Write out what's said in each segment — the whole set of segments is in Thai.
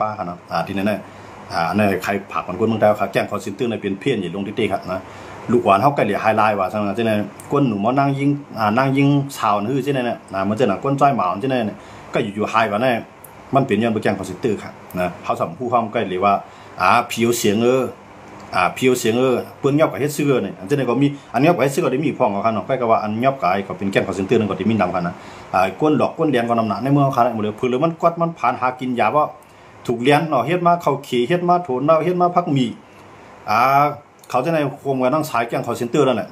ป้าครับนะที่นั่นในใครผักมันก้นเมืองไทยเขาแจ้งคอนเซนเตอร์ในเป็นเพี้ยนอยู่ลงที่ตีครับนะลูกหวานเขาไก่เหลี่ยไฮไลท์ว่าทั้งนั้นที่นั่นก้นหนูมันนั่งยิงชาวนื้อที่นั่นนะมันจะหนักก้นจ้อยหมาที่นั่นก็อยู่ไฮว่าแน่มันเป็นยันไปแจ้งคอนเซนเตอร์ครับนะเขาสัมผู้ความไก่เหลี่ยว่าผิวเสียงผิวเสียงเปิ้นยอบกับเฮ็ดซื้อเนี่ยอันนี้ก็มีอันยอบกับเฮ็ดซื้อก็ได้มีพ้องกันเนาะใกล้กับว่าอันยอบกับก็เป็นแก้งคอนเซนเตอร์นึงก็ได้มีนำกันนะก้นหลอกก้นเลี้ยงก็นำหนักในเมืองเขาหมดเลยเพื่อเลยมันกวาดมันผ่านหากินยาว่าถูกเลี้ยงเนาะเฮ็ดมาเข้าขี่เฮ็ดมาโถนเนาะเฮ็ดมาพักมีเขาจะในโครงการต้องใช้แก้งคอนเซนเตอร์นั่นแหละ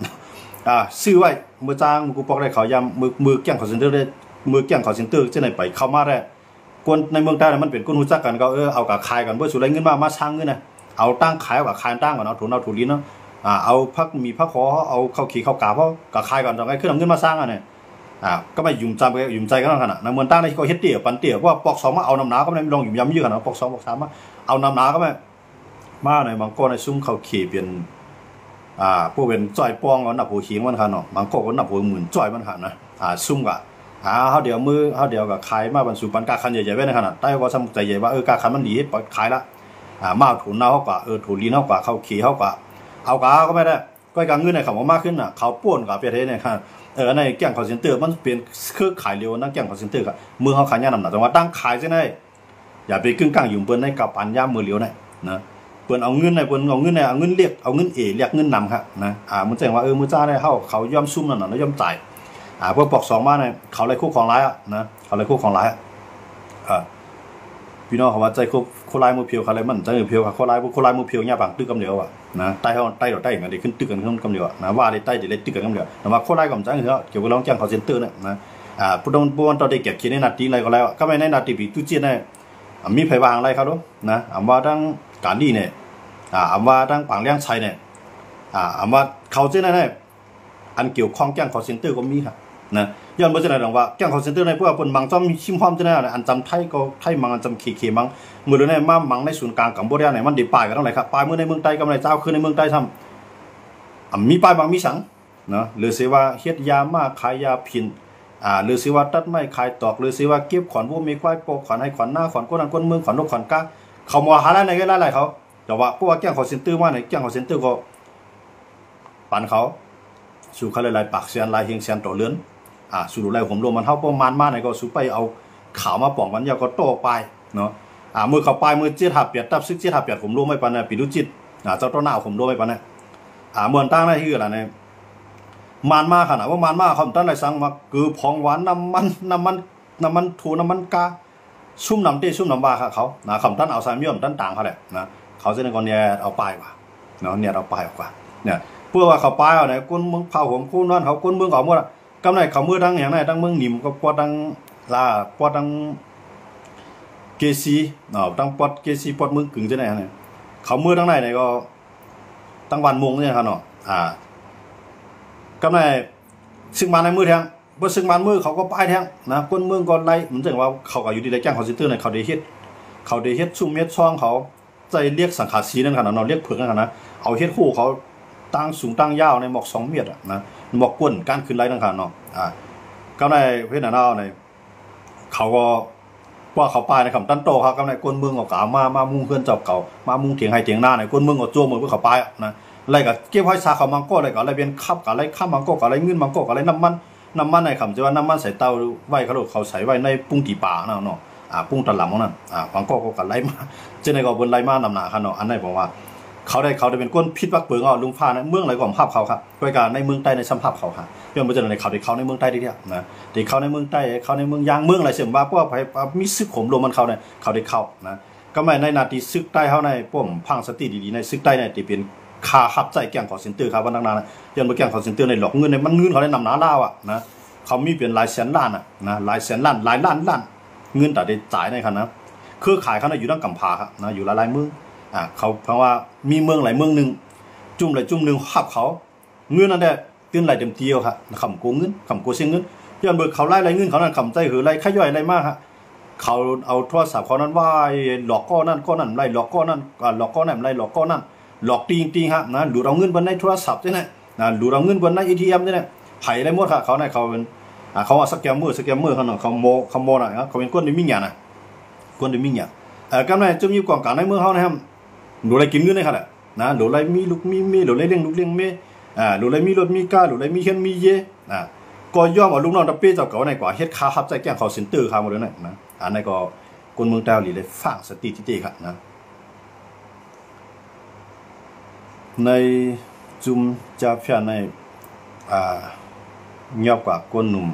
ซื้อไว้มือจ้างมือกูปอกได้เขายำมือแก้งคอนเซนเตอร์ได้มือแก้งคอนเซนเตอร์จะไหนไปเข้ามาได้ก้นในเมืองใต้มันเป็นก้นหูจักกันก็เอากับขายกันเพื่อสุดไรเงินมาช่างเงินนะเอาตั้งขายกับขายตั้งก่อนเอาถูลิ้นเนาะเอาพักมีพักขอเอาเข้าขี่เข้ากาเพราะกับขายก่อนตรงไอ้ขึ้นเอาเงินมาสร้างอ่ะเนี่ยก็ไม่ยุ่มใจกันขนาดนั้นเหมือนตั้งในเขาเฮ็ดเตี๋ยปันเตี๋ยว่าปอกสองมาเอาน้ำหนาก็ไม่ลองยุ่มย้ำยืดขนาดปอกสองปอกสามมาเอาน้ำหนาก็ไม่มาในบางก้อนในซุ้มเขาขี่เป็นพวกเป็นจ่อยปองเอาหนับหัวขิงมันขนาดบางก้อนก็หนับหัวหมื่นจ่อยมันขนาดนะซุ้มกะเขาเดียวมือเขาเดียวกับขายมาบรรจุปันกาคันใหญ่ๆไว้ในขนาดใต้ก็สมใจใหญ่ว่ากาคันมันดีขายละมาถูนเน่าเขากว่าถูลิ้นเขากว่าเขาขี่เขากว่าเอากาก็ไม่ได้ก็การเงินในเขามากขึ้นเขาป้วนกับเปียเทเนี่ยครับในแก่งคอนเซนเตอร์มันเป็นเครือขายเร็วนั่งแก่งคอนเซนเตอร์กับมือเขาขายยาหนักแต่ว่าตั้งขายใช่ไหมอย่าไปกึ่งกลางอยู่เปิ้นในกับปันย่ามือเลี้ยวนะเปิ้นเอาเงินในเปิ้นเอาเงินเรียกเอาเงินเรียกเงินนำครับนะมันแจ้งว่ามือจ้าได้เขาย่อมซุ่มนั่นน่ะแล้วย่อมจ่ายพวกปอกสองมาเนี่ยเขาเลยคู่ของร้ายนะเขาเลยคู่ของร้ายพี่น้องเขาว่าใจโคลายมือเพียวเขาเลยมันใจมือเพียวโคลายมือเพียวเนี่ยบางตึกกำเดียวนะใต้เราใต้กันได้ขึ้นตึกกันกำเดียวนะว่าได้ใต้ได้ตึกกันกำเดียวแต่ว่าโคลายกับใจเกี่ยวกับร้องแจ้งคอนเซนเตอร์เนี่ยนะผู้ต้องตอนได้เก็บเขียนในนาทีอะไรก็แล้วก็ไม่ในนาทีปีตู้เจียนเนี่ยมีไผ่บางอะไรเขาดูนะว่าทั้งการดีเนี่ยว่าทั้งปางเลี้ยงชัยเนี่ยว่าเขาเจ้าเนี่ยอันเกี่ยวข้องแจ้งคอนเซนเตอร์ก็มีครับนะย้อนมาจากไหนหรอว่าแจ้งคอนเซนเตอร์ในพวกคนบางจอมชิมพร้อมจะได้อันจำไทยก็ไทยมังอันจำขี่มังมือเลยเนี่ยมังในศูนย์กลางกัมพูชาเนี่ยมันดีปลายกันทั้งหลายครับปลายมือในเมืองใต้กำไรเจ้าคือในเมืองใต้ทำมีปลายบางมีสังนะหรือเสียว่าเฮ็ดยามาขายยาพินหรือเสียว่าตัดไม้ขายตอกหรือเสียว่าเก็บขวัญพวกมีควายโปขวัญให้ขวัญหน้าขวัญก้นอันก้นเมืองขวัญนกขวัญก้าเขามาหาอะไรก็ไล่เขาแต่ว่าพวกแจ้งคอนเซนเตอร์ว่าในแจ้งคอนเซนเตอร์ก็ปันเขาสู่เขาเลยปากเสียนลายเฮียงเสียนต่อเลื่อนสู่ดูแลผมรวมมันเท่าประมาณมากในก็สู่ไปเอาข่าวมาป่องมันยาวก็โตไปเนาะมือเขาไปมือเจี๊ยบเปียดตับซึกเจี๊ยบเปียดผมรู้ไม่ปันนะปีดุจิตเจ้าต้นหน้าผมรู้ไม่ปันนะเมืองตั้งได้ที่อะไรเนี่ยมันมาขนาดว่ามันมาคำตั้งได้สั่งมาคือพองหวานน้ำมันถูน้ำมันกาชุ่มน้ำเต้ชุ่มน้ำบาค่ะเขาคำตั้งเอาไซมิยมตั้งต่างเขาแหละนะเขาจะในกรณีเอาไปว่ะเนาะเนี่ยเอาไปออกว่าเนี่ยเพื่อว่าเขาไปเอาไหนก้นเมืองเผาผมกู้นอนเขาก้นเมืองเขาหมดกำไรเขาเมื่อดังอย่างไรดังเมืองหนิมก็ปอดดังปอดดังเกซีดังปอดเกซีปอดเมืองกึ่งจะไหนเนี่ยเขาเมื่อดังไหนก็ตั้งวันมงเนี่ยครับเนาะกำไรซึ่งมาในมือแทงเมื่อซึ่งมามือเขาก็ป้ายแทงนะก้นเมืองก็ไล่เหมือนถึงว่าเขาก็อยู่ดีได้แจ้งคอนเซนเตอร์ในเขาได้เฮ็ดชุ่มเม็ดช่องเขาใจเรียกสังขารสีนั่นขนาดเราเรียกเผือกนั่นขนาดเอาเฮ็ดคู่เขาตั้งสูงตั้งยาวในหมอก2 เมตรนะหมอกก้นการขึ้นไล่นั่นขนาดเนาะก็ในเพศหน้าในเขาก็ว่าเขาป้ายในคำตั้นโตครับก็ในก้นเมืองก็มามุ่งเพื่อนจับเก่ามามุ่งเถียงให้เถียงหน้าในก้นเมืองก็โจมมือเพื่อเขาป้ายนะอะไรกับเก็บไว้ซาเขามังโก้อะไรกับอะไรเป็นขับกับอะไรข้ามมังโก้กับอะไรเงินมังโก้กับอะไรน้ำมันในคำจะว่าน้ำมันใส่เตาไว้เขาใส่ไว้ในปุ้งตีป่าเนาะปุ้งตะหลำนั่นมังโก้กับไรมาเจนในก็บนไรมานำหนาขนาดอันไหนบอกว่าเขาได้เป็นก้นพิษวักเปิงลุงฟ้าในเมืองอะไรก่อนภาพเขาครับด้วยการในเมืองใต้ในสัมภาพเขาครับเรื่องมันจะในเขาในเมืองใต้ที่นะที่เขาในเมืองใต้เขาในเมืองยางเมืองอะไรเสื่อมว่าพวกมีซึกขมลมมันเขาเนี่ยเขาได้เข้านะก็ไม่ในนาทีซึกใต้เขาในพวกพังสติดีๆในซึกใต้ในที่เป็นคาขับใจแก่งคอนเซนเตอร์ครับวันนั้นนะยันมาแก่งคอนเซนเตอร์ในหลอกเงินในมันเงินเขาได้นำหนาล่านะเขามีเป็นหลายแสนล้านนะหลายแสนล้านหลายล้านเงินแต่ได้จ่ายในครับนะเครือข่ายเขาในอยู่ด้านกัมพาครับนะอยู่หลายเมืองเขาเพราะว่ามีเมืองหลายเมืองหนึ่งจุ่มหนึ่งขับเขาเงินนั่นแหละขึ้นหลายเต็มเที่ยวครับขำโกงเงินขำโกงเสียเงินย้อนเบิกเขาไล่เงินเขานั่นขำใจหือไล่ขย่อยอะไรมากฮะเขาเอาโทรศัพท์เขานั้นว่าหลอกก้อนนั่นไล่หลอกก้อนนั่นหลอกก้อนนั่นไล่หลอกก้อนนั่นหลอกตีฮะนะดูเราเงินบนในโทรศัพท์ใช่ไหมนะดูเราเงินบนใน ATM ใช่ไหมไผ่อะไรหมดค่ะเขาเนี่ยเขาเป็นเขาว่าสแกมเมอร์เขาเนาะเขาโมน่ะเขาเป็นก้นดิมิ่งหยานะก้นดิมิ่งหยา กำไรจุ่มอยู่กองกลางในเมืองเขานะครับหนูอะไรกินเงินได้ขนาดนะหนูอะไรมีลูกมีเมหนูอะไรเลี้ยงลูกเลี้ยงเมหนูอะไรมีรถมีก้าหนูอะไรมีเข็นมีเย่ก็ย่อมเอาลูกน้องตะเป้เจ้าเก่าในกว่าเฮ็ดค้าฮับใจแก่งเขาสินตื้อค้าหมดเลยนะอันนี้ก็คนเมืองเต้าหลีเลยฟังสติที่ดีครับนะในจุ่มจะเพียในเงียบกว่าก้นหนุ่ม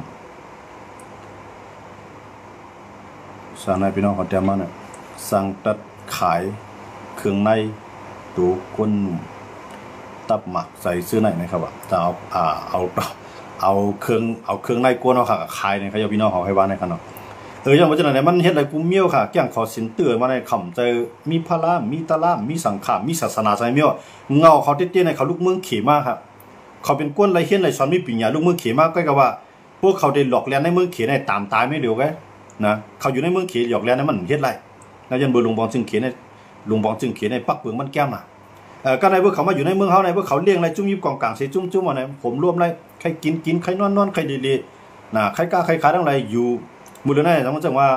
สารในพี่น้องเขาเตรียมมาเนี่ยสั่งตัดขายเครื่องในตัวก้นหนุ่มตับหมักใส่ซื้อไหนนะครับว่าจะเอาเครื่องในก้นเอาค่ะขายเนี่ยเขาจะพี่น้องเขาให้ว่าในขนาดอย่างว่าจะไหนมันเฮ็ดอะไรกูเมี่ยวค่ะแก่งขอสินเตือนมาในคำใจมีพระรามมีตะล่ามมีสังขารมีศาสนาใจเมี่ยวเงาเขาเตี้ยๆในเขาลูกเมืองเขมาครับเขาเป็นก้นไรเฮี้ยนไรซ้อนมีปิญญาลูกเมืองเขมาก็กับว่าพวกเขาได้หลอกเลียนในเมืองเขในตามตายไม่เร็วไงนะเขาอยู่ในเมืองเขหลอกเลียนในมันเฮ็ดไรแล้วยันเบอร์ลุงบองจึงเขในลุงบองจึงเขในปักเบืองมันแก้มน่ะก็ในพวกเขามาอยู่ในเมืองเขาในพวกเขาเลี้ยงไรจุ้มยิบกองกลางเสียจุ้มอะไรผมรวมไรใครกินใครนอนใครดีๆนะใครกล้าใครขาทั้งไรอยู่มูลนิธิสมมติว่า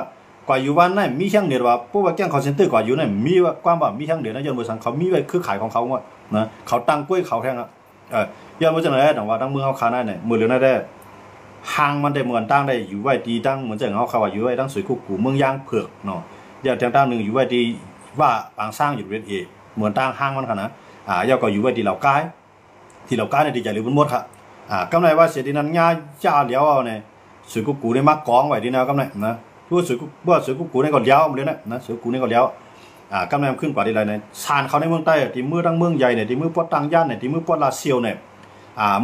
กว่าอยู่บ้านนั่นมีช่างเดียวว่าพวกว่าแก้งคอนเซนเตอร์กว่าอยู่นั่นมีว่าความว่ามีช่างเดียวนะยันบริษัทเขามีไว้คือขายของเขาหมดนะเขาตั้งกล้วยเขาแทงอ่ะยันบริษัทไหนแต่ว่าตั้งเมืองเขาขาได้เนี่ยมูลนิธิได้ห้างมันได้เหมือนตั้งได้อยู่ไว้ดีตั้งเหมือนจะเขาว่าอยู่ไว้ตั้งสวยกุ๊กเมืองย่างเผือกเนาะอย่างตั้งหนึ่งอยู่ไว้ดีว่าบางสร้างอยู่เรียนเอเหมือนตั้งห้างมันขนาดย่าก็อยู่ไว้ดีเหล่าก้ายที่เหล่าก้ายเนี่ยดีใจหรือบนมดค่ะกำไรว่าเสียดีนั้นง่ายจ้าเลี้ยวเนี่ยสวยกุ๊กได้มากกองไว้ดีนะกำไรนะว่าสวยกุ๊กในก่อนเลี้ยวเลยนะสวยกุ๊กในก่อนเลี้ยวกำไรขึ้นกว่าดีไรเนี่ยซานเขาในเมืองใต้ที่มือตั้งเมืองใหญ่เนี่ยที่มือปอดตั้งย่านเนี่ยที่มือปอดลาเซียวเนี่ย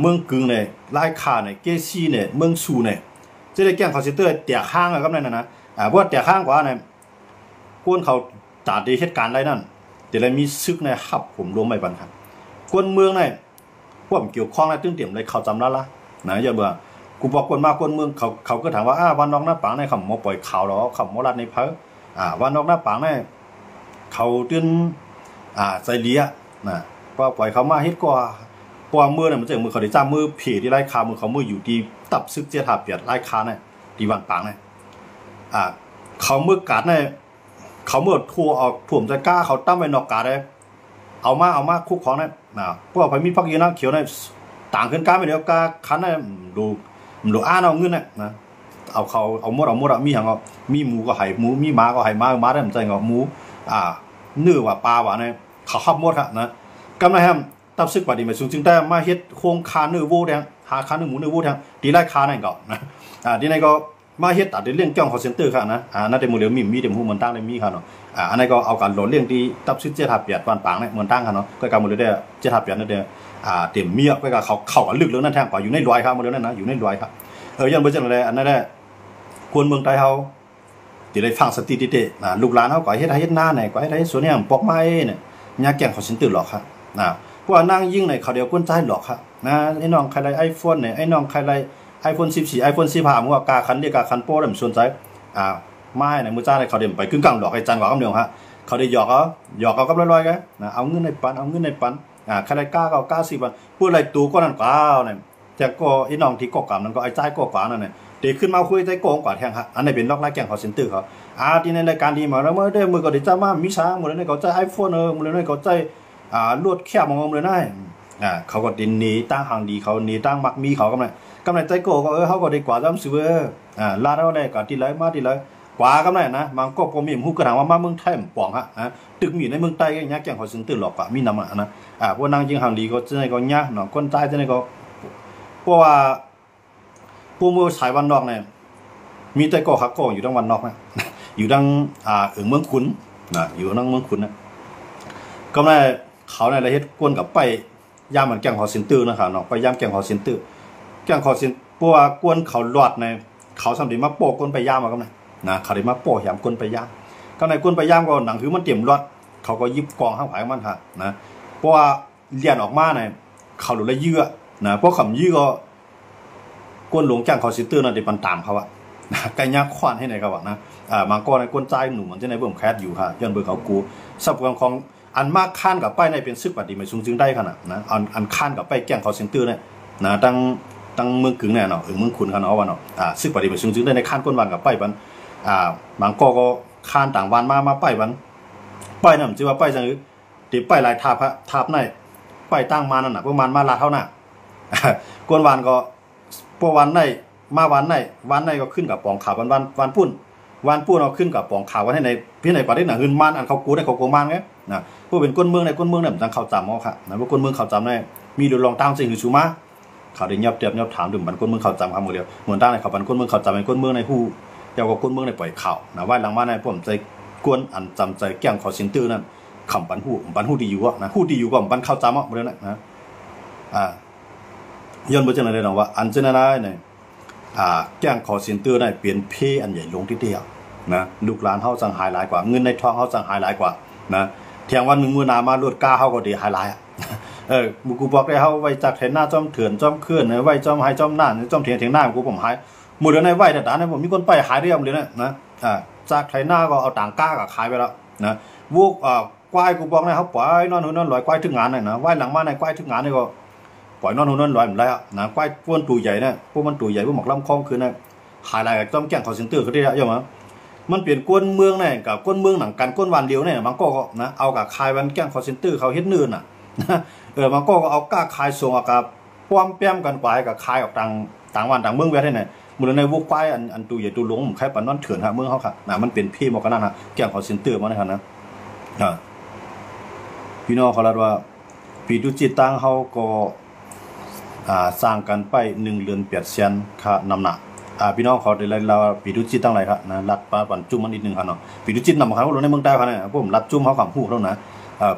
เมืองกึ่งเนี่ยไล่ขาเนี่ยเกซี่เนี่ยเมืองซูเนี่ยจะได้แก่งคอนเซนเตอร์เตี่ยข้างอะกำไรนะเพราะเตี่ยข้างกว่าเนี่ยก้นเขาตัดเหตุการณ์ไรนั่นเดี๋ยวมีซึกในหับผมรวมไม่บันครับก้นเมืองเนี่ยพวกเกี่ยวข้องในตึ้งเตี่ยมเลยเขาจำแล้วละนะอย่าเบื่อกูบอกคนมาคนเมืองเขาก็ถามว่าวันนอกหน้าปางในคำมาปล่อยข่าวหรอคำมาลัดในเพอวันนอกหน้าปางในเขาตื่นใจเลี้ยนะก็ปล่อยเขามาเฮ็ดก็ปล่อยมือเนี่ยมันจะมือเขาได้จ้ามือผีที่ไล่คามือเขามืออยู่ที่ตับซึกเจี๊ยถาเปียดไล่คาเนี่ยที่วันปางเนี่ยเขามือกัดเนี่ยเขามือทัวออกถ่วมจะกล้าเขาตั้มไปนอกกาได้เอามาคุกของเนี่ยพวกไปมีพักยืนนั่งเขียวเนี่ยต่างขึ้นก้าไม่เดียวก้าคันเนี่ยดูเอาเงินน่ะนะเอาหมดมีอย่างมีหมูก็ไห่หมูมีหมาก็ไห่มาได้เหมือนใจหมูเนื้อว่าปลาว่าเนี่ยเขาขับหมดครับนะกำไรแฮมตับซึกว่าดีไหมสูงจึงได้มาเฮ็ดโครงคาเนื้อวูแดงหาคาเนื้อหมูเนื้อวูแดงดีไล่คานั่นก็นะดีไหนก็มาเฮ็ดตัดเรื่องเกี่ยวกับคอนเซนเตอร์ค่ะนะนั่นเป็นมือเดียวมีเดี๋ยวหูเหมือนตั้งได้มีค่ะเนาะอันนี้ก็เอาการหล่อเรื่องที่ตับซึกเจ้าทับเปียดวันปางเนี่ยเหมือนตั้งค่ะเนาะก็การมือเดียวเจ้าทับเปียดนั่นเดียวเต็มเมียก็เขาลึกเรื่องนั้นแทงกว่าอยู่ในรอยครับมือเดียวนั่นนะอยู่ในรอยครับยังไม่ใช่อะไรอันนั้นแหละควรเมืองไทยเขาที่ได้ฟังสติติลูกหลานเขาก่อเฮ็ดหน้าไหนก่อเฮ็ดส่วนนี้ปอกไม้เนี่ยยาแก่งเขาสินตื่นหรอกครับพวกนั่งยิ่งในเขาเดียวก้นใจหรอกครับไอ้น้องใครไรไอโฟนเนี่ยไอ้น้องใครไรไอโฟน14ไอโฟน15มึงว่ากาคันเรียกกาคันโป้ได้สนใจไม่ในมือจ้าในเขาเดียวไปกึ่งกลางดอกไอ้จันกว่าก็เดียวฮะเขาได้หยอกเขากับลอยๆกันเอาเงินในปันใครไรกล้าก็10 วันพูดอะไรตัวก็นั่นกว่าเนี่ยแต่ก็ไอ้น้องที่ก่อกรรมนั่นก็ไอ้ใจก่อกว่านั่นเนี่ยเด็กขึ้นมาคุยใจโกงกว่าแทงฮะอันนี้เป็นล็อกไล่แก่งเขาเซ็นเตอร์เขาที่ในรายการดีมาแล้วเมื่อได้มือก็ได้จ้ามามีช้างหมดเลยเขาใจไอโฟนหมดเลยเขาใจลวดแคบมองเลยนะเขาก็ดินนี้ตั้งห่างดีเขานี้ตั้งมักมีเขากำไรใจโกก็เขาก็ได้กว่าจ้ำซื้อลาดเอาเลยก็ที่ไรมาที่ไรกว่ากำไรนะมันก็ผมมีหูกระถางว่ามาเมืองไทยป่องฮะตึกมีในเมืองใต้ก็ยักแก่งเขาเซ็นเตอร์หลอกกว่ามีนำนะพวกนางยิงห่างดีก็จะในก็ยากหนองก้นใจจะในก็เพราะว่าผู้มือสายวันนอกเนี่ยมีแต่ก่อขักก่ออยู่ทั้งวันนอกนะอยู่ทั้งเมืองขุนอยู่ทั้งเมืองขุนนะก็ในเขาในอะไรเฮ็ดกวนกับไปย่ามเหมือนแกงหอสินตื้อนะครับเนาะไปย่ามแกงหอสินตื้อแกงหอสินปัวกวนเขาหลอดในเขาสำดีมาโปะกวนไปย่ามมาก็นะเขาได้มาโปะยามกวนไปย่ามก็ในกวนไปย่ามก็หนังคือมันเตรียมหลอดเขาก็ยิบกองข้างผายมันค่ะนะเพราะว่าเลียนออกมาเนี่ยเขาหลุดละเยื่อนะเพราะคำยื้อก็ก้นหลวงแก่งเขาสิตื้อนั่นเดี๋ยวมันตามเขาอะไก่ยักษ์ควานให้ไหนเขาอะนะบางก้อนในก้นใจหนุ่มมันจะในเบิ่มแคสอยู่ค่ะย้อนเบิ่เขากูสับของอันมากข้านกับป้ายในเป็นซึกปฏิไม่สูงจึงได้ขนาดนะอันข้านกับป้ายแก่งเขาสิตื้อเนี่ยนะตั้งเมืองกึ่งเนี่ยเนาะเมืองขุนเขาเนาะวันเนาะซึกปฏิไม่สูงจึงได้ในข้านก้นวันกับป้ายวันบางก็ข้านต่างวันมาป้ายวัน ป้ายนั่นจะว่าป้ายจังติป้ายลายทาบในป้ายตั้งมานั่นน่ะประมาณมาลาเท่าน่ะกวนวันก็พอวันในมาวันในก็ขึ้นกับปองขาววันปุ้นเอาขึ้นกับปองขาววันให้ในพี่ในประเทศน่ะหืนมันอันเขากูได้เขาโกมันไงนะพวกเป็นก้นเมืองในก้นเมืองเนี่ยมันจังเขาจำเอาค่ะนะพวกก้นเมืองเขาจำได้มีดูลองตั้งสิ่งหือชูมาเขาได้ยับถามถึงบันก้นเมืองเขาจำคำหมดเดียวเหมือนตั้งในเขาบันก้นเมืองเขาจำเป็นก้นเมืองในผู้เยาวกับก้นเมืองในปล่อยข่าวนะว่าหลังมาในผมใจกวนอันจำใจแก้งขอสินตื้อนั่นคำบันหูดีอยู่นะหูดีอยู่ก็บันเข้าจำอ่ะหมดเลยนะย้อนไปจังเลยนะว่าอันเจนอะไรเนี่ยแก้งขอสินตื้อได้เปลี่ยนเพอันใหญ่ลงที่เดียวนะลูกหลานเขาสั่งหายหลายกว่าเงินในท้องเขาสั่งหายหลายกว่านะเที่ยงวันหนึ่งมือนามาลวดก้าเขาก็ดีหายหลายบุกูบอกได้เขาไว้จากเห็นหน้าจอมเถื่อนจอมเคลื่อนไว้จอมหายจอมหน้าจอมเถียงหน้ากูผมหายหมดเลยในไหวแต่ด่านผมมีคนไปหายเรียบเลยนะจากไถหน้าก็เอาต่างก้ากับขายไปแล้วนะวูกควายกูบอกนะเขาปล่อยนอนลอยควายถึงงานเลยนะไหวหลังมาในควายถึงงานนี่ก็ปล่อยนอนลอยเหมือนไรนะควายพวกตัวใหญ่เนี่ยพวกมันตัวใหญ่พวกหมอกลำคลองคือนะหายหลายกับจอมแก่งเขาเซ็นเตอร์เขาได้ยังมั้งมันเปลี่ยนก้นเมืองเนี่ยกับก้นเมืองหนังกันก้นวันเดียวเนี่ยมันก็นะเอากับคายวันแก้งคอเซนเตอร์เขาเฮ็ดนื่นอ่ะมันก็เอาก้าคายส่งกับป้อมแป้มกันไปกับคายออกต่างวันต่างเมืองไว้ที่ไหนมูลในวุ้ควายอันตัวใหญ่ตัวหลงใครปั่นนอนเถื่อนฮะเมืองเขาค่ะนะมันเป็นพี่มอกันนั่นฮะแก้งคอเซนเตอร์มาในขณะนะพี่น้องเขาเล่าว่าปีดุจิตตั้งเขาก็สร้างกันไป1 เรือน8 เซนค่ะนำหนักพี่น้องเขาได้เราปีดุจิตตั้งไรครับนะรัดปลาปั่นจุ่มมันนิดนึงครับเนาะปีดุจิตนำมาเขาลงในเมืองใต้เขาเนี่ยผมรัดจุ่มเขาขำหูแล้วนะ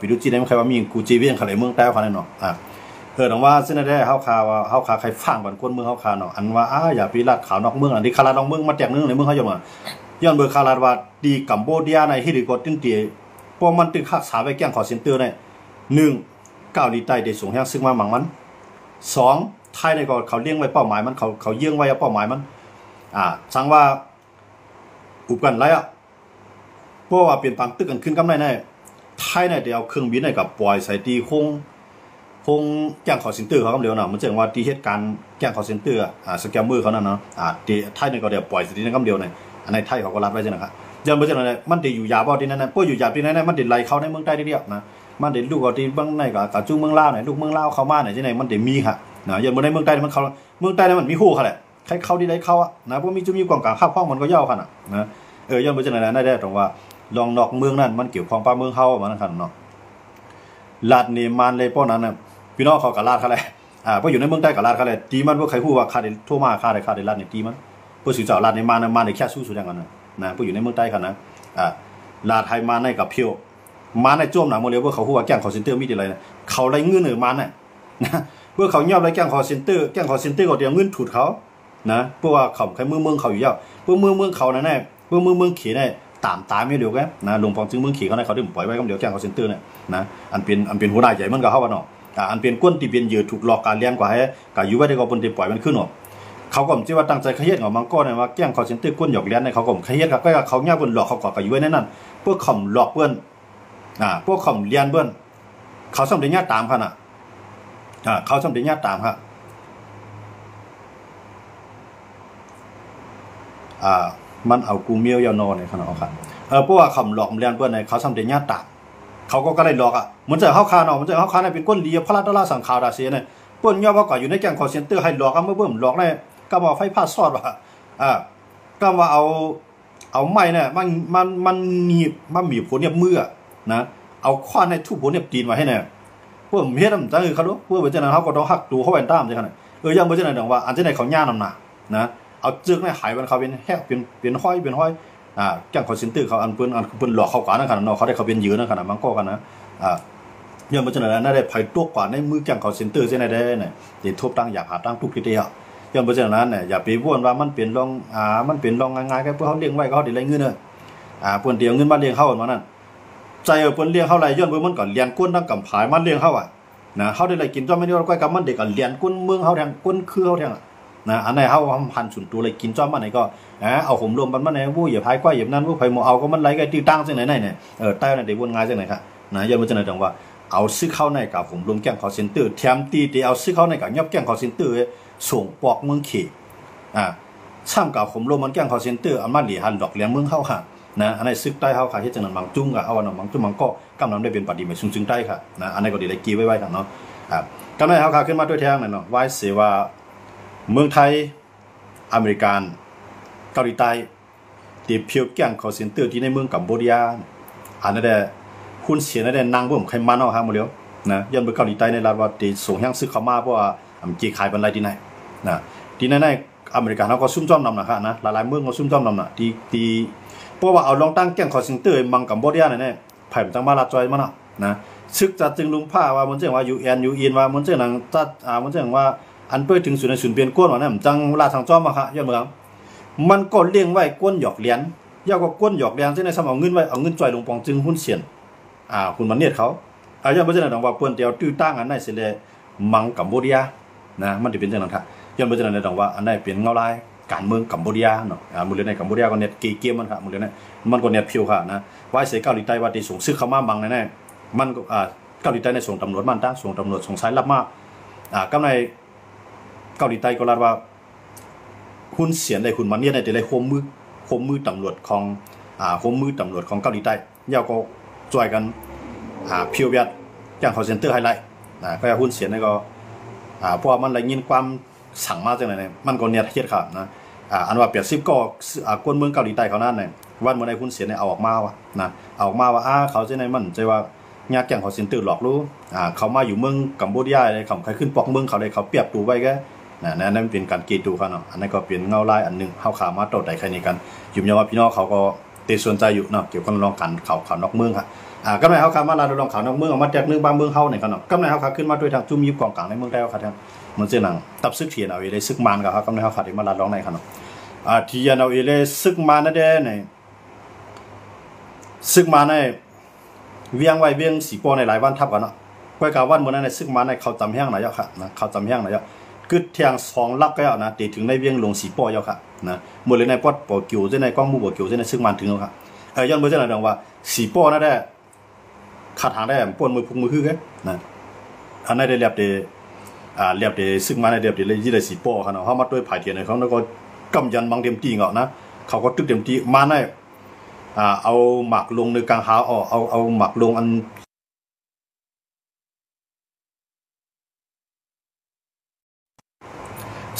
ปีดุจิตได้ไม่ใครว่ามีกูจีเวียนเขาในเมืองใต้เขาเนี่ยเนาะแต่ว่าเส้นได้เขาคาใครฟังบันก้นเมืองเขาคาเนาะอันว่าอย่าปีรัดขาวนอกเมืองอันที่คาราดนอกเมืองมาแจกนึงในเมืองเขาจะมาย้อนเบอร์คาราดว่าดีกัมโบเดียในฮิริโกตึงเตียพวกมันตึงข้าสาไปแก้งขอเซ็นเตอร์เนี่ย1 ก้าวดีใต้เดส่งแห้งซึ่งมาหมั่งมัน2 ไทยในก็เขาเลี้ยงไว้เป้าหมายมันเขาเยื่องไว้เป้าหมายมันสั่งว่าอุปกันไรเพราะว่าเปลี่ยนปังตึกกันขึ้นกำไรในไทยในเดี๋ยวเครื่องบินในกับปล่อยใส่ตีคงแจ้งขอสินเตอร์เขากำเดียวนะมันเจ๋งว่าตีเหตุการณ์แจ้งขอสินเตอร์สแกมเมอร์เขานั่นเนาะไทยในก็เดี๋ยวปล่อยใส่ตีในกำเดียวในอันในไทยเขาก็รับไว้ใช่ไหมครับยังไม่ใช่อะไรมันเดี๋ยวอยู่ยาบ่ที่นั่นนะพวกอยู่ยาที่นั่นมันเดี๋ยวไล่เขาในเมืองใต้เดียวนะมันเดี๋ยวลูกเขาที่บ้างในกับจุ้งเมืองลาวไหนลูกเมืองลาวเขามาไหนที่ไหนมันเดี๋ยวมีค่ะนะยังไม่ได้เมืองใต้มันเขาเมืองใต้นั้นมันมีหู้ค่ะแหละใครเข้าที่ไหนเข้านะพวกมีจุ่มมีกองกลางข้าวข้องมันก็ย่อขนาดนะย้อนไปจากไหนได้ตรงว่าลองนอกเมืองนั่นมันเกี่ยวข้องป้าเมืองเข้ามันขนาดเนาะลาดนี่มันเลยป้อนั้นนะพี่น้องเขากับลาดเขาเลยเพราะอยู่ในเมืองใต้กับลาดเขาเลยตีมันพวกใครพูดว่าคาเดทั่วมาคาเดลาดเนี่ยตีมันพวกสื่อเจ้าลาดในมันในแค่สู้อย่างนั้นนะพวกอยู่ในเมืองใต้กันนะลาดไทยมันในกับเพียวมันในจ้วมหนังโมเดลพวกเขาพูดว่าแก้งคอเซนเตอร์มีอะไรนะเขาไรเงื่อนหรือมันเนี่ยนะเพื่อเขาเงียบไรแก้งคอเซนเตอร์ก็เดี๋ยวเงื่อนถูดเขานะเพราะว่าเขาใครเมืองเขาอยู่ยาวเพื่อเมืองเขานั่นแน่เพื่อเมืองขี่เนี่ยตามไม่เดียวกันนะหลวงพ่อจึงเมืองขี่เขาในเขาได้ปล่อยไว้ก็เดี๋ยวแก้งคอเซนเตอร์เนี่ยนะอันเป็นหัวหน้าใหญ่มันก็เข้ากันเนาะอันเป็นก้นตีเป็นเหยื่อถูกหลอกการเลี้ยงกว่าให้กับอยู่ไว้ได้ก็บนตีปล่อยมันขึ้นหรอกเขาก็ไม่ว่าตั้งใจขยี้ของมังกรเนี่ยว่าแก้งคอเซนเตอร์ก้นหยอกเลี้ยงในเขาก็ขยี้ครับก็เขาเงียบบนหลอกเขาก่อกับอยู่ไว้นั่นพวกข่มหลอกเพื่อนพวกข่มเลี้ยงเพื่อนเขาสมเด็จญาติตามขนาดเขาสมเด็จญาติตามครับมันเอากูเมียวยาวนอนในขนาดครับเพราะว่าข่มหลอกเลี้ยงเพื่อนในเขาสมเด็จญาติตามเขาก็เลยหลอกเหมือนจะเข้าคาเนาะเหมือนจะเข้าคาในเป็นก้นดีพระราชดาราสังขารดาเซียเนี่ยเปิ้นย่อว่าก่อนอยู่ในแก๊งคอเซ็นเตอร์ให้หลอกเมื่อเบิ่มหลอกเนี่ยก็มาไฟผ้าซอดว่าก็มาเอาไม้เนี่ยมันมีผลเนี่ยมือนะเอาคว้านในทุบผลเนี่ยตีนไว้ให้เนี่ยพวกเฮ็ดจังเขารู้พวกเจ้านั้นเขาก็ต้องหักดูเขาเป็นตามจังนั้นยังบ่จังนั้นว่าอันที่ไหนเขาย่านำหน้านะเอาจึกเนี่ยหายมันเขาเป็นแฮกเป็นห้อยแก๊งคอเซ็นเตอร์เขาอันเปิ้นหลอกเขากว่านั่นขนาดเนาะเขาได้เขาเป็นเหยื่อนั่นขนาดมันก็กันนะยังบ่จังนั้นน่าได้ไผตกกว่าในมือแก๊งคอเซ็นเตอร์จังได๋ได้เนี่ยสิทบตั้งอยากหาตั้งทุกทีเดียวยังบ่จังนั้นเนี่ยอย่าไปว่นว่ามันเป็นรองง่ายๆแค่เพื่อเขาเลี้ยงไว้เขาได้ไรเงินเปิ้นเดียวเงินมาเลี้ยงเขาว่านั้นใจเปิ้นเลี้ยงเฮาไรย้อนเบิ่งมันก่อนเลี้ยงก้นทั้งกำผายมันเลี้ยงเฮานะเฮาได้ไรกินจ้อมไม่ได้ก้อยกับมันเด็กก็เลี้ยงก้นเมืองเฮาแทงก้นคือเฮาแทงนะอันไหนเฮาพันสุนตัวเลยกินจ้อมมันไหนก็เอาห่มรวมมันไหนวู้อย่าพายก้อยอย่านั้นวู้ไผบ่เอาก็มันไหลก็ตื้อตั้งจังไหนเนี่ยใต้น่ะได้วนง่ายจังไหนครับนะย้อนบ่จังได๋จังว่าเอาซื้อเข้าในกับห่มรวมแก๊งคอเซ็นเตอร์แถมตีเอาซื้อเข้าในกับยับแก๊งคอเซ็นเตอร์ส่งปอกเมืองเขช่างกับห่มรวมมันแก๊งคอเซ็นเตอร์อันมาหลีหันดอกเลี้ยงเมืองเฮาค่ะ นะอันนี้ซึกใต้เขาค่ะที่จะนำมังจุ้งกับเอาอันมังจุ้งมังก็กำลังได้เป็นปฏิบัติซึ่งใต้ค่ะนะอันนี้ก็ดีเลยกีไว้ค่ะเนาะกำลังเขาค่ะขึ้นมาด้วยแท้งเนาะไว้เสียว่าเมืองไทยอเมริกันเกาหลีใต้ตีเพียวแก่งคอเซ็นเตอร์ที่ในเมืองกัมพูชาอันนั้นแหละหุ้นเสียนั่นแหละนางบ่มใครมันเอาฮะหมดแล้วนะย้อนไปเกาหลีใต้ในรัฐว่าตีส่งยังซื้อเข้ามาเพราะว่าเกี่ยขายบรรลัยที่ไหนนะที่ไหนอเมริกันเขาก็ซุ่มจ้อมนำนะคะนะหลายๆเมืองก็ซุ่มจ้อมนำนะที่เพราะว่าเอาลองตั้งแก่งคอเซ็นเตอร์มังกัมพูชาเนี่ยไผ่ตั้งมาลาจอยมันนะซึกจะจึงลุงผ้าว่ามันเรื่องว่าUNว่ามันเรื่องนั้นจัดมันเรื่องว่าอันเปิดถึงศูนย์เปลี่ยนก้นว่าเนี่ยจังลาทางจ้อมมาค่ะย้อนเมืองมันก็เลี้ยงไว้ก้นหยอกเลี้ยนยาวก็ก้นหยอกเลี้ยนที่ในสมองเงินไว้เอาเงินจ่อยลงปองจึงหุ้นเสียนคุณมันเนี่ยเขาย้อนไปเรื่องนั้นว่าเพื่อนเดียวตื้อตั้งอันนั้นเสร็จเลยมังกัมพูชานะมันจะเป็นเรื่องนั้นค่ะย้อนไปเรื่องนั้นว่าอันนั้นเป็นเงาลายการเมืองกัมพูชาเนาะมูลนิธิกัมพูชาก็เน็ตเกี่ยมันค่ะมูลนิธิมันก็เน็ตพิวค่ะนะว่าเสียเกาหลีใต้ว่าที่ส่งซื้อเข้ามาบังแน่ๆมันก็เกาหลีใต้ในส่งตำรวจมันตั้งส่งตำรวจส่งสายลับมากำในเกาหลีใต้ก็รัดว่าหุ้นเสียนในหุ้นมันเนี่ยในแต่ละโฮมมือตำรวจของโฮมมือตำรวจของเกาหลีใต้ยาวก็จ่วยกันเพียวยัดอย่างคอเซ็นเตอร์ไฮไลท์ก็หุ้นเสียนนี่ก็เพราะว่ามันได้ยินความสั่งมาจากไหนเนี่ยมันก็เนี่ยเทียดขาดนะอันว่าเปรียบซิบก็คนเมืองเกาหลีใต้เขานั่นเนี่ยวันเมื่อใดหุ้นเสียนเนี่ยเอาออกมาวะนะเอาออกมาว่าเขาจะในมันใจว่าญาติแก่งคอเซ็นเตอร์หลอกรู้เขามาอยู่เมืองกัมพูชาเลยเขาใครขึ้นปอกเมืองเขาเลยเขาเปรียบตูไว้แค่นั่นเป็นการเกตูเขาเนาะอันนั้นก็เป็นเงาลายอันหนึ่งเข้าขามาโตใดใครในกันยุ่มยาวพี่น้องเขาก็เตะสนใจอยู่เนาะเกี่ยวกับลองกันข่าวนอกเมืองค่ะก็ในเขาขามาลาลองข่าวนอกเมืองออกมาจากเมืองบางเมืองเขาเนี่ยกันเนาะก็ในเขาขาขึ้นมาด้วยทางจุ่มยิบกองกลางในเมืองได้เขาทั้งมันเจ้าหนังตับซึกเทียนเอาเอเลยซึกมันกับเขาก็ในเขาขาที่มาลาลองในเขาเนาะที่ยันเอาเอเลยซึกมันนั่นเด้ในซึกมันในเวียงไว้เวียงสีปอในหลายวันทับกันเนาะไปกาวันเมื่อนั้นในซึกมันในเขาจำแห้งไหนเยอะค่ะนะเขาจำแห้งไหนเยอะกึดเทียงสองลักก็เอานะตีถึงในเวียงลงสีปอเยอะค่ะนะหมดเลยในปอดปอเกี่ยวเส้นในกล้องมือปอเกี่ยวเส้นในซึ่งมันถึงแล้วค่ะย้อนไปเจ้าหน้าที่ว่าสีปอนั่นได้ขาดหางได้ปนมือพุงมือคือแค่นะอันนั้นได้เรียบเดซึ่งมันได้เรียบเดเลยยี่ได้สีปอค่ะเนาะเขามาด้วยผายเทียนในเขาแล้วก็กำยันบางเต็มตีเงาะนะเขาก็ตึกเต็มตีมาได้เอาหมักลงในกลางหาเอาหมักลงอัน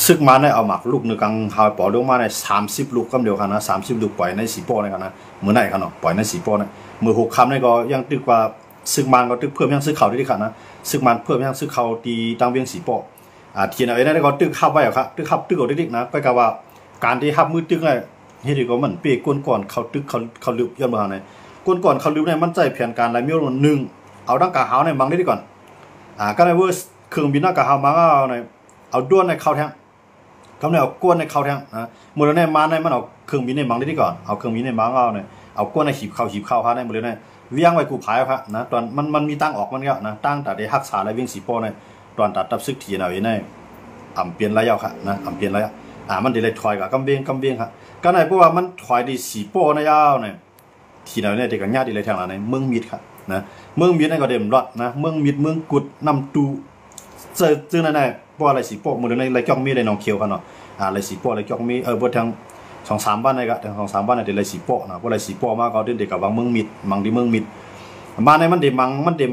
ซึกมาในเอาหมักลูกในกลางหาปล่อยลงมาใน30 ลูกก็เดียวกันนะ30 ลูกปล่อยในสีปอในกันนะเมื่อไหร่กันเนาะปล่อยในสีปอเนี่ยมือ6 คำนี่ก็ยังตึกว่าซึกมันก็ตึกเพิ่มยังซึกเขาได้ค่ะนะซึกมันเพิ่มยังซึกเขาตีตั้งเวียงสีปอเทียนเอาไว้นั่นก็ตึกขับไว้อะครับตึกขับตึกเอาได้ๆนะก็กะว่าการที่ขับมือตึกเลยเฮ็ดก็มันเป้ก้นก่อนเขาตึกเขาลืบย้อนมาในก้นก่อนเขาลืบเนี่ยมันใจแผนการอะไรมีอยู่1เอาดังกะหาวในมังได้ก่อนก็ในเวอร์เครื่องบินดังกะหาวมังเอาในเอาด้วนในเข้าแทงกำเนิดเอาก้นในเข้าแทงมือในมาในมันเอาเครื่องบินในมังได้ก่อนเอาเครื่องบินในมังเอาเนี่ยเอาก้นในหีบเข้าฮะในมือในเวียงไว้กูผายครับนะตอนมันมีตั้งออกมันก็นะตั้งแต่ได้ฮักษาอะไรเวียงสีโป้ในตอนตัดตับซึกทีเอาไว้ในเปลี่ยนระยะค่ะนะเปลี่ยนระยะมันได้เลยถอยกับกำเวียงครับก็ในเพราะว่ามันถอยดีสีโป้ในยาวเนี่ยทีเราเนี่ยเด็กกับญาติดีเลยทางไหนเมืองมิดครับนะเมืองมิดในก็เด่นรอดนะเมืองมิดเมืองกุดนำตูเจอในเพราะอะไรสีโป้มือในไรจ้องมีไรน้องเขียวกันเนาะไรสีโป้ไรจ้องมีบนทาง2-3 บ้านในก็ทาง2-3 บ้านในเด็กไรสีโป้นะเพราะไรสีโป้มากก็เด็กกับบางเมืองมิดบางที่เมืองมิดมาในมันเด็กบา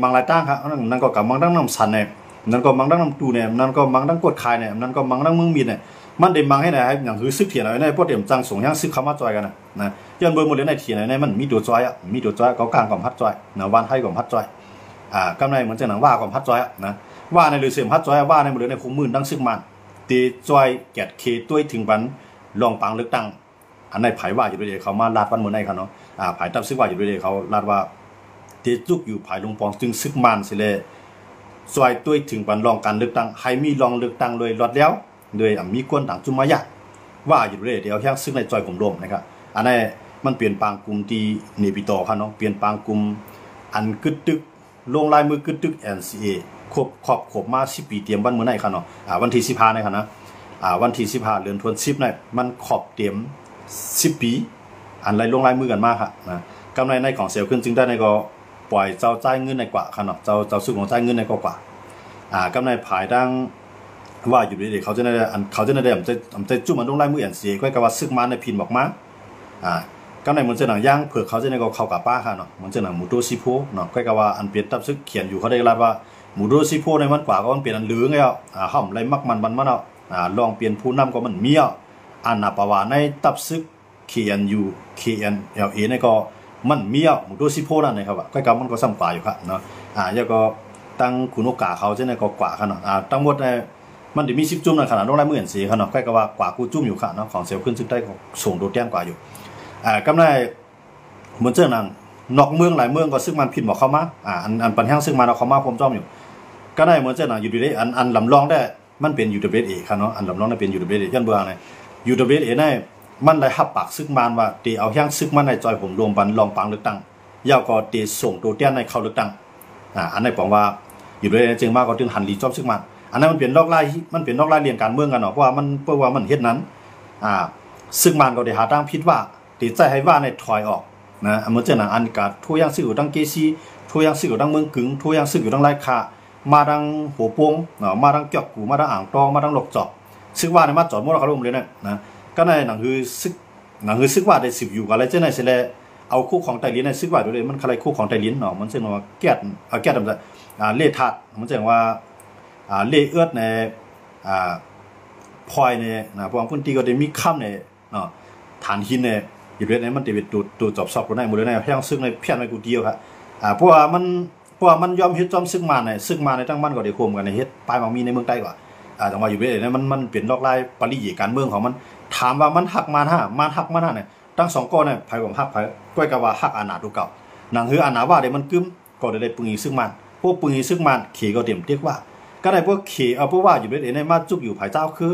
งรายตั้งครับนั่นก็กับมังดั้งน้ำสันเนี่ยนั่นก็มังดั้งน้ำตูเนี่ยนั่นก็มังดั้งกดคายเนี่ยนั่นก็มังดั้งเมืองมิดเนี่ยมันเด็กมังให้ไหนอย่างคือซึกเถียนอะไรในพวกเด็กจังส่งย่างซึกเข้ามาจอยกันนะย้อนเบอร์หมดเลยในเถียนในมันมีตัวจอยมีตัวจอยเขากลางกับพัดจอยนะวันให้กับพัดจอยกำไรเหมือนจะหนังว่ากับพัดจอยนะว่าในหรือเสียมพัดจอยว่าในหมดเลยในคุ้มมื่นดังซึกมันตีจอยแกดเคต้วยถึงวันลองปังเลือกตั้งอันในไผ่ว่าอยู่ด้วยเขามาลาดวันเมื่อไหร่ครับเนาะไผ่ตับซึกว่าอยู่ด้วยเขาลาดว่าตีจุกอยู่ไผ่ลงปองจึงซึกมันสิเลยจอยต้วยถึงวันลองการเลือกตั้งให้มีลองเลือกตั้งเลยรอดแล้วโดยมีก้นต่างจุมายะว่าอยู่เรื่อยเดี๋ยวแค่ซึ่งในจอยผมรวมนะครับอันนี้มันเปลี่ยนปางกลุ่มที่เนปิโตครับเนาะเปลี่ยนปางกลุ่มอันกึดตึกลงลายมือกึดตึก NCA ครบมา10 ปีเตรียมวันเมื่อไหร่ครับเนาะวันที่15นะครับนะวันที่15เดือนธันวาคมเนี่ยมันขอบเตรียม10 ปีอันไรลงลายมือกันมากครับนะกำไรในของเซลล์ขึ้นจึงได้ในก็ปล่อยเจ้าจ่ายเงินในกว่าครับเนาะเจ้าซื้อของจ่ายเงินในกว่ากำไรผายดังว่าอยู่ดีๆเขาจะได้ผมจะจุ่มมันลงไล่มือเสียก็กว่าซึกมันในพินบอกมา ก็ในเหมือนเจ้าหนังย่างเผือกเขาจะในก็เข้ากับป้าค่ะเนาะเหมือนเจ้าหนังหมูโดซิโพเนาะก็กว่าอันเปลี่ยนตับซึกเขียนอยู่เขาได้รับว่าหมูโดซิโพในมันกว่าก็มันเปลี่ยนอันเหลืองแล้วห่อมไรมักมันเนาะลองเปลี่ยนผู้นำก็มันเมี้ยอันนับประวัติในตับซึกเขียนอยู่ KNLA ในก็มันเมี้ยหมูโดซิโพนั่นนะครับก็กมันก็ซ้ำกว่าอยู่ครับเนาะแล้วก็ตั้งคุณโอกาเขาจะในก็กว่าค่ะเนาะทั้งหมดในมันจะมี10 จุ่มในขนาดต้องได้10,000สีค่ะเนาะก็ว่ากว่ากูจุ่มอยู่ค่ะเนาะของเซลล์ขึ้นซึ่งได้ส่งโดดแต้มกว่าอยู่กำไรเหมือนเจ้าหนังนอกเมืองหลายเมืองก็ซึ่งมันผิดบอกเขามาอันปัญหาซึ่งมันเอาเขามาผมจ้อมอยู่ก็ได้เหมือนเจ้าหนังอยู่ดีอันลำลองได้มันเป็น UWA ครับเนาะอันลำลองได้เป็น UWA ยันเบืองใน UWA ในมันได้หับปากซึ่งมันว่าตีเอาแห้งซึ่งมันในจอยผมรวมบันลองปังเลือกตั้งยาวก็ตีส่งโดดแต้มในเข้าเลือกตั้งอันไหนบอกว่าUWA จึงมากก็ถึงหันรีจอมซึ่งมันอันนั้นมันเปลี่ยนนอกไล่เรียนการเมืองกันเนาะเพราะว่ามันเฮ็ดนั้นซึ่งมันก็ได้หาตั้งพิษว่าตีใจให้ว่าในถอยออกนะเมื่อเจ้าหนังอันกาทั่วยังซื้ออยู่ตั้งเกซีทั่วยังซื้ออยู่ตั้งเมืองกึ่งทั่วยังซื้ออยู่ตั้งไรคามาดังหัวปวงมาดังเกี่ยวกูมาดังอ่างตองมาดังหลกจอกซึ่งว่าในมาจอดมั่วเราลุ่มเลยนะก็ในหนังคือซึกว่าได้10อยู่อะไรเจ้าในเสร็จเอาคู่ของไตลิ้นในซึกว่าด้วยมันอะไรคู่ของไตลิ้นเนาะมันเช่นว่าแก้ดแบบเล่ทัดมันเช่นว่าเล่เอื้อในพลอยเนี่ยนะพวกพื้นที่ก็ได้มีค่ำในฐานหินเนี่ยอยู่ด้วยในมันจะเป็นตัวจอบสอบคนไหนหมดเลยในเพียงซึ่งในเพียงในกูเดียวครับเพราะว่ามันยอมเฮ็ดจอมซึ่งมาในตั้งมันก็ได้โคมกันในเฮ็ดปลายบางมีในเมืองใต้กว่าแต่ว่าอยู่ด้วยเนี่ยมันเปลี่ยนลอกลายปริยการเมืองของมันถามว่ามันหักมันหักมันเนี่ยตั้ง2ก้อนเนี่ยไผของหักไผก้อยกับว่าหักอาณาตัวเก่าหนังคืออาณาว่าเดี๋ยวมันกึ้มก็ได้ปึงอีซึ่งมันพวกปึงอีซึ่งมันขี่ก็เตรียมเรียกว่าก็ได้พวกขี่เอาพวกว่าอยู่ด้วยในมาจุกอยู่ไผเจ้าคื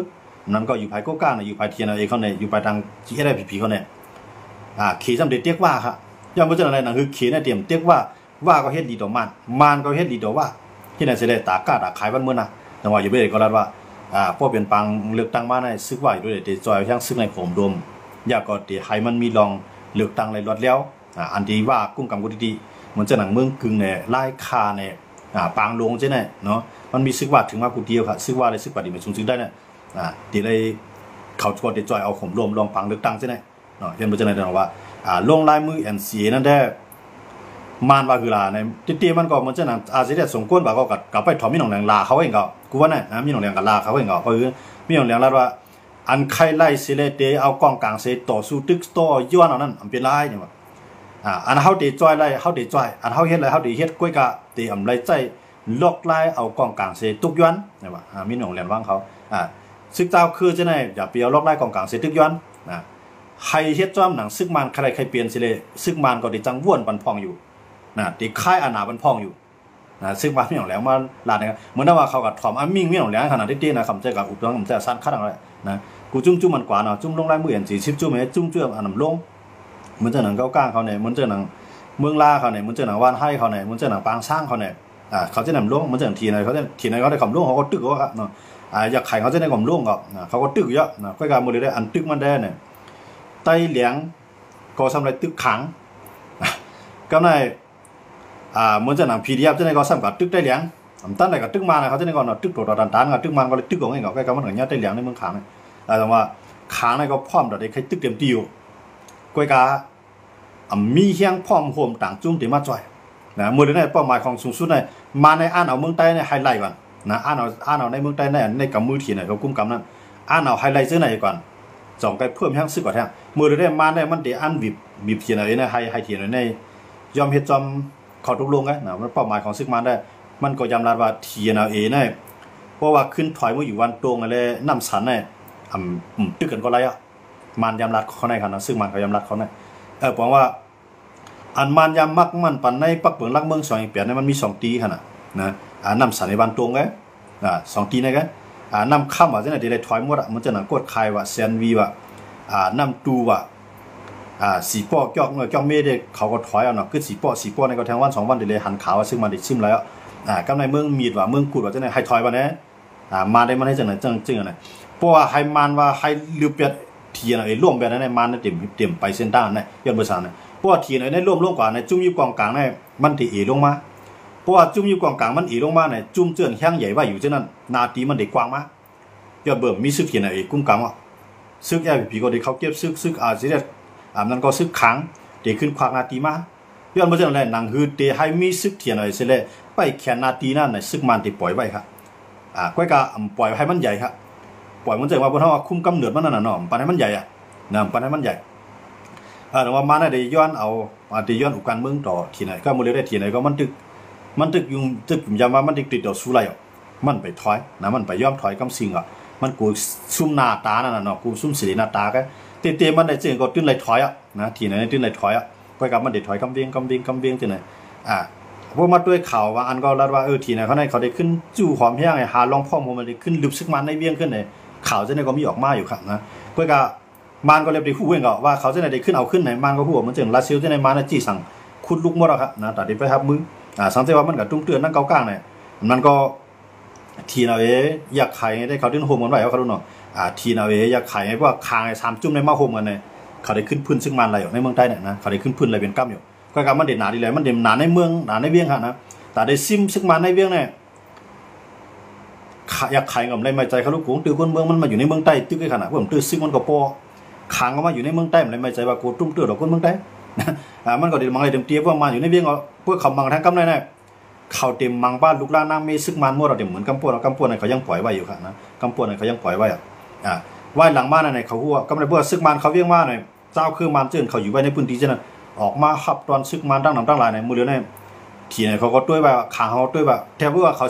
อนั่นก็อยู่ไผก้ก้าเนี่ยอยู่ไผเทียนเอาเองเขาเนี่ยอยู่ไผทางที่ได้ผีเขาเนี่ยขี่สำเร็จเรียกว่าครับย่อมเป็นอะไรนะคือขี่เนี่ยเตรียมเรียกว่าก็เฮ็ดดีต่อมันก็เฮ็ดดีต่อว่าที่ไหนเสด็จตากาขายบ้านเมืองนะแต่ว่าอยู่ด้วยก็รัดว่าพวกเปลี่ยนปังเลือกตั้งมาในซึกว่าอยู่ด้วยเดี๋ยวจอยทั้งซึกในผมรวมอยากก็เดี๋ยวให้มันมีลองเลือกตั้งในรถแล้วอันที่ว่ากุ้งกำกุดีๆมันจะหนังเมืองกึ่งเนี่ยไล่คาเนี่ยปางลงใช่ไหมเนาะมันมีซึกว่าถึงมากูเดียวครับซึกว่าเลยซึกว่าดีมันสูงได้เนี่ยเดี๋ยวได้เขาก็เดี๋ยวจอยเอาผมรวมลองปังเลือกตั้งใช่ไหมเนาะเห็นมันจะในเรื่องว่าลงลายมือNCAนั่นได้มันว่าคือลาในตีมันก็มันจะนั่งอาจจะได้สงควรว่าก็กลับไปถอมมีหนองแหลงลาเขาเองก็กูว่าเนี่ยมีหนองแหลงกับลาเขาเองก็เพราะคือมีหนองแหลงแล้วว่าอันใครไล่เสเลเตเอากองกลางเสต่อสู้ตึกต่อย้อนเอานั้นอันเป็นไรเนี่ยว่าอันเขาเดจอยไล่เขาเดจอยอันเขาเฮ็ดอะไรเขาเดเฮ็ดก้อยกะเตอำไรใจลอกไล่เอากองกลางเสตุกย้อนเนี่ยว่ามีหนองแหลงว่างเขาซึกเจ้าคือจะไหนอย่าเปียวลอกไล่กองกลางเสตึกย้อนใครเฮ็ดจ้อมหนังซึกมันใครเปลี่ยนสิเลยซึกมันก็ได้จังว่วนปันพองอยู่ตีค่ายอาณาปันพองอยู่ซึ่งว่าไม่หนองแล้วมาลาเนี่ยเหมือนว่าเขากับถอมมิ่งไม่หนองแล้วขนาดที่นะคำเจ้ากับอุปถัมภ์คำเจ้าสั้นขั้นอะไรนะกูจุ้มมันกว่าเนาะจุ้มลงไล่มือ40จุ้มเนี่ยจุ้มอันน้ำลงเหมือนเจ้าหนังเก้าก้างเขาเนี่ยเหมือนเจ้าหนังเมืองลาเขาเนี่ยเหมือนเจ้าหนังวานให้เขาเนี่ยเหมือนเจ้าหนังปางสร้างเขาเนี่ยเขาจะนำลงเหมือนเจ้าหนังทีไหนเขาได้คำลงเขาก็ตึกว่าครับเนาะอยากไข่เขาจะได้คำลงก็เขาก็ตึกเยอะนะก็การโมเดลได้อันตึกมันได้เนี่ยไต้เหลียงก็ทำอะไรตึกขังก็ในเหมือนจะหนังพีดีเอฟจะในก็ซ้ำกับตึกไต้เหลียงตั้งแต่กับตึกมาเขาจะในก็ตึกโดดดันกับตึกมันก็เลยตึกของเองก็ใกล้กับมันเหมือนเงี้ยไต้เหลียงในเมืองขังแต่ว่าขังในก็พร้อมแต่ได้ใครตึกเต็มที่อยู่ก้อยกามีเฮียงพร้อมห่มต่างจุ่มเต็มมาจ่อยนะมือในเป้าหมายของสูงสุดในมาในอ่านเอาเมืองใต้ในไฮไลท์ก่อนนะอ่านเอาในเมืองใต้ในกำมือถีไหนเขากุ้มกำนั้นอ่านเอาไฮไลท์เสื้อไหนก่อนจ่องไปเพิ่มแห้งซึกกว่าแท้มือได้มาได้มันเดี๋ยวอันบีบเทียนอะไรเนี่ยให้เทียนอะไรเนี่ยยอมเฮ็ดจอมขอทุกลงไงนะมันเป้าหมายของซึกมันได้มันก็ยำรัดว่าเทียนเอาเนี่ยเพราะว่าขึ้นถอยเมื่ออยู่วันตรงอะไรน้ำสันเนี่ยตึกกันก็ไรอ่ะมันยำรัดเขาในขนาดซึ่งมันเขายำรัดเขาในบอกว่าอันมันยำมักมันปันในปักเปิงลักเมือง2 เปลี่ยนเนี่ยมันมี2 ตีขนาดนะน้ำสันในวันตรงไง2 ตีนะไงน้ำข้ามว่าจะไหนเดี๋ยวได้ถอยหมดอ่ะมันจะหนังกดคายว่าแซนวีว่าน้ำตูว่าสีป้อเจ้าเมฆเขาก็ถอยเอาเนาะคือสีป้อในก็แทงวัน2 วันเดี๋ยวเลยหันขาวซึ่งมาได้ชิมแล้วก็ในเมืองมีดว่าเมืองกูดว่าจะไหนให้ถอยว่าเนี่ยมาได้มันให้จังไหนจึงอะไรเพราะว่าให้มันว่าให้ลืมเปียเทียนไอ้ร่วมแบบนั้นในมันเต็มไปเส้นด้านเนี่ยยอดเบอร์3เนี่ยเพราะว่าเทียนในร่วมกว่าในจุ่มอยู่กองกลางเนี่ยมันตีลงมาเพราะว่าจุ่มอยู่กองกลางมันลงมาเนี่ยจุ่มเจือนแห้งใหญ่ว่าอยู่เช่นนั้นนาตีมันเด็กกว้างมากยอดเบอร์มีซึกเทียนไอ้กุ้งกลางอ่ะซึกแย่ผีก็ได้เขาเก็บซึกอาจจะได้ นั่นก็ซึกขังเดี๋ยวขึ้นควักนาทีมาย้อนมาจากอะไรหนังฮือเดี๋ยวให้มีซึกเทียนอะไรเสร็จเลยไปแค่นาทีนั่นในซึกมันที่ปล่อยไว้ครับก้อยกะปล่อยให้มันใหญ่ครับปล่อยมันใจว่าบนท้องคุ้มกำเนิดมันนั่นน่ะเนาะปันให้มันใหญ่นะปันให้มันใหญ่แต่ว่ามาได้ย้อนเอาได้ย้อนอุกันเมืองต่อที่ไหนก็มูลได้ที่ไหนก็มันตึกยุงยามว่ามันติดต่อสู้ไรมันไปถอยนะมันไปย่อมถอยกำสิ่งมันกูซุ่มหน้าตานั่นน่ะเนาะกูซุ่มสีหน้าตาก็เตมันได้เจอก็ตื้นไหลถอยนะที่ไหนตื้นไหลถอยก้อยกับมันได้ถอยกำเวียงที่ไหนพวกมาด้วยข่าวว่าอันก็รัดว่าที่ไหนเขาได้ขึ้นจู่หอมแห้งหาลองพ่อมันได้ขึ้นลึกซึกมันในเวียงขึ้นเลยข่าวจะได้ก็มีออกมาอยู่ครับนะก้อยกับมันก็เลยไปคู่เองก็ว่าเขาจะได้ขึ้นเอาขึ้นไหนมันก็พูดมันจึงลาซิลจะได้มาจีสั่งขุดลูกมดครับนะแต่ที่ไปครับมือสังเกตว่ามันกับตุ้งเตือนนั่งเกากลางเนี่ยมันก็ทีนาเออยากขายได้เขาดิ้นโฮมกันไว้เขาดูเนาะทีนาเออยากขายให้พวกคาง3 จุ่มในมาโฮมกันเนี่ยเขาได้ขึ้นพื้นซึ่งมันอะไรอยู่ในเมืองใต้เนี่ยนะเขาได้ขึ้นพื้นอะไรเป็นกั้มอยู่ก็การมันเด่นหนาดีเลยมันเด่นหนาในเมืองหนาในเวียงฮะนะแต่ได้ซิมซึ่งมันในเวียงเนี่ยอยากขายกับอะไรไม่ใจเขาลูกกูตื้อคนเมืองมันมาอยู่ในเมืองใต้ตื้อไอ้ขนาดพวกผมตื้อซึ่งมันก็พอคางก็มาอยู่ในเมืองใต้อะไรไม่ใจว่ากูตุ้มตื้อหรอกคนเมืองใต้มันก็เด่นมังเลยเต็มเตี้ยพวกมาอยู่ในเวียงพวกเขามังทั้งกั้มเลยเนี่ยเขาเต็มมังบ้านลูกหลานน้ำมีซึกมันมั่วเราเต็มเหมือนกำปวนเนี่ยเขายังปล่อยไว้อยู่ครับนะกำปวนเนี่ยเขายังปล่อยไว้ไว้หลังบ้านเนี่ยเขาหัวกำลังเพื่อซึกมันเขาเวียงมาเนี่ยเจ้าคือมันเจือนเขาอยู่ไว้ในพื้นที่เช่นนั้นออกมาขับตอนซึกมันตั้งหนำตั้งหลายในมือเดียวเนี่ยทีเนี่ยเขาก็ด้วยแบบขาเขาด้วยแบบแทบว่าเขา